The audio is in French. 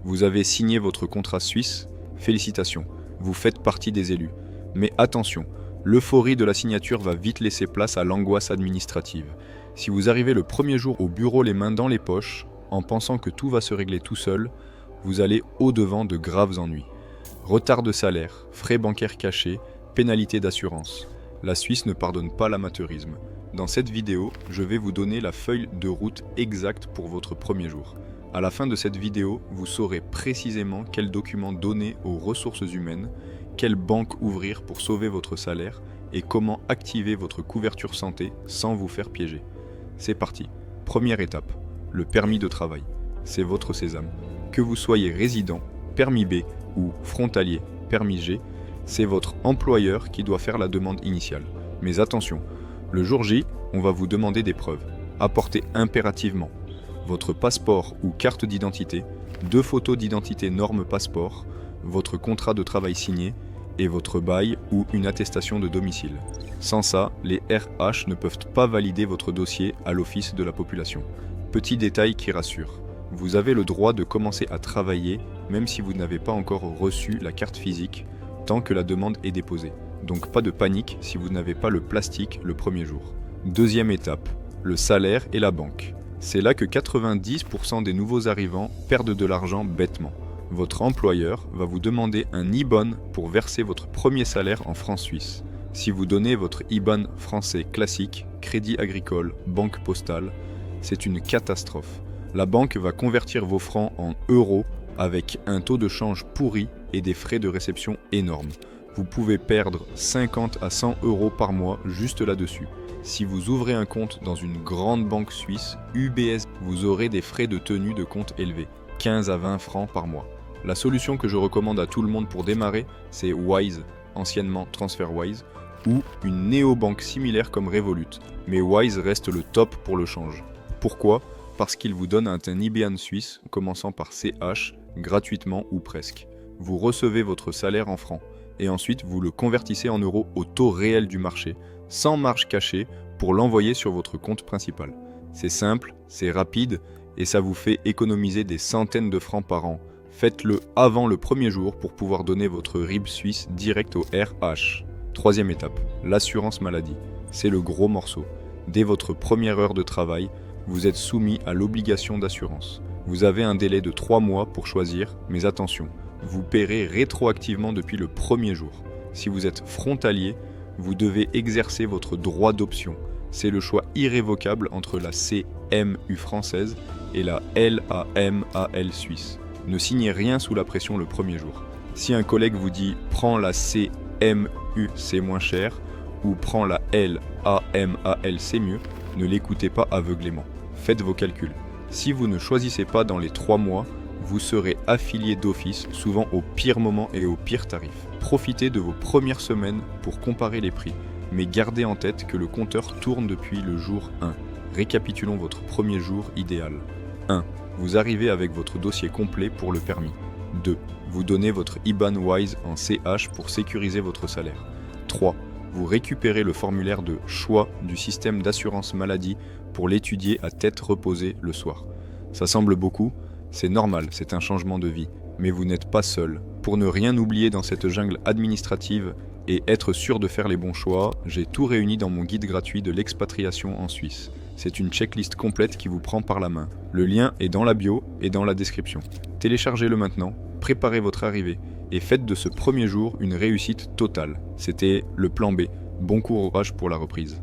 Vous avez signé votre contrat suisse, félicitations, vous faites partie des élus. Mais attention, l'euphorie de la signature va vite laisser place à l'angoisse administrative. Si vous arrivez le premier jour au bureau les mains dans les poches, en pensant que tout va se régler tout seul, vous allez au-devant de graves ennuis. Retard de salaire, frais bancaires cachés, pénalités d'assurance. La Suisse ne pardonne pas l'amateurisme. Dans cette vidéo, je vais vous donner la feuille de route exacte pour votre premier jour. À la fin de cette vidéo, vous saurez précisément quels documents donner aux ressources humaines, quelle banque ouvrir pour sauver votre salaire et comment activer votre couverture santé sans vous faire piéger. C'est parti. Première étape, le permis de travail. C'est votre sésame. Que vous soyez résident, permis B ou frontalier, permis G, c'est votre employeur qui doit faire la demande initiale. Mais attention, le jour J, on va vous demander des preuves. Apportez impérativement votre passeport ou carte d'identité, 2 photos d'identité norme passeport, votre contrat de travail signé et votre bail ou une attestation de domicile. Sans ça, les RH ne peuvent pas valider votre dossier à l'Office de la population. Petit détail qui rassure, vous avez le droit de commencer à travailler même si vous n'avez pas encore reçu la carte physique tant que la demande est déposée. Donc pas de panique si vous n'avez pas le plastique le premier jour. Deuxième étape, le salaire et la banque. C'est là que 90% des nouveaux arrivants perdent de l'argent bêtement. Votre employeur va vous demander un IBAN pour verser votre premier salaire en francs suisses. Si vous donnez votre IBAN français classique, Crédit Agricole, Banque Postale, c'est une catastrophe. La banque va convertir vos francs en euros avec un taux de change pourri et des frais de réception énormes. Vous pouvez perdre 50 à 100 euros par mois juste là-dessus. Si vous ouvrez un compte dans une grande banque suisse, UBS, vous aurez des frais de tenue de compte élevés, 15 à 20 francs par mois. La solution que je recommande à tout le monde pour démarrer, c'est Wise, anciennement TransferWise, ou une néobanque similaire comme Revolut. Mais Wise reste le top pour le change. Pourquoi ? Parce qu'il vous donne un IBAN suisse, commençant par CH, gratuitement ou presque. Vous recevez votre salaire en francs, et ensuite vous le convertissez en euros au taux réel du marché, sans marge cachée, pour l'envoyer sur votre compte principal. C'est simple, c'est rapide, et ça vous fait économiser des centaines de francs par an. Faites-le avant le premier jour pour pouvoir donner votre RIB suisse direct au RH. Troisième étape, l'assurance maladie. C'est le gros morceau. Dès votre première heure de travail, vous êtes soumis à l'obligation d'assurance. Vous avez un délai de 3 mois pour choisir, mais attention, vous paierez rétroactivement depuis le premier jour. Si vous êtes frontalier, vous devez exercer votre droit d'option. C'est le choix irrévocable entre la CMU française et la LAMAL suisse. Ne signez rien sous la pression le premier jour. Si un collègue vous dit « prends la CMU, c'est moins cher » ou « prends la LAMAL, c'est mieux », ne l'écoutez pas aveuglément. Faites vos calculs. Si vous ne choisissez pas dans les 3 mois, vous serez affilié d'office, souvent au pire moment et au pire tarif. Profitez de vos premières semaines pour comparer les prix, mais gardez en tête que le compteur tourne depuis le jour 1. Récapitulons votre premier jour idéal. 1. Vous arrivez avec votre dossier complet pour le permis. 2. Vous donnez votre IBAN Wise en CH pour sécuriser votre salaire. 3. Vous récupérez le formulaire de choix du système d'assurance maladie pour l'étudier à tête reposée le soir. Ça semble beaucoup, c'est normal, c'est un changement de vie, mais vous n'êtes pas seul. Pour ne rien oublier dans cette jungle administrative et être sûr de faire les bons choix, j'ai tout réuni dans mon guide gratuit de l'expatriation en Suisse. C'est une checklist complète qui vous prend par la main. Le lien est dans la bio et dans la description. Téléchargez-le maintenant, préparez votre arrivée et faites de ce premier jour une réussite totale. C'était le plan B. Bon courage pour la reprise.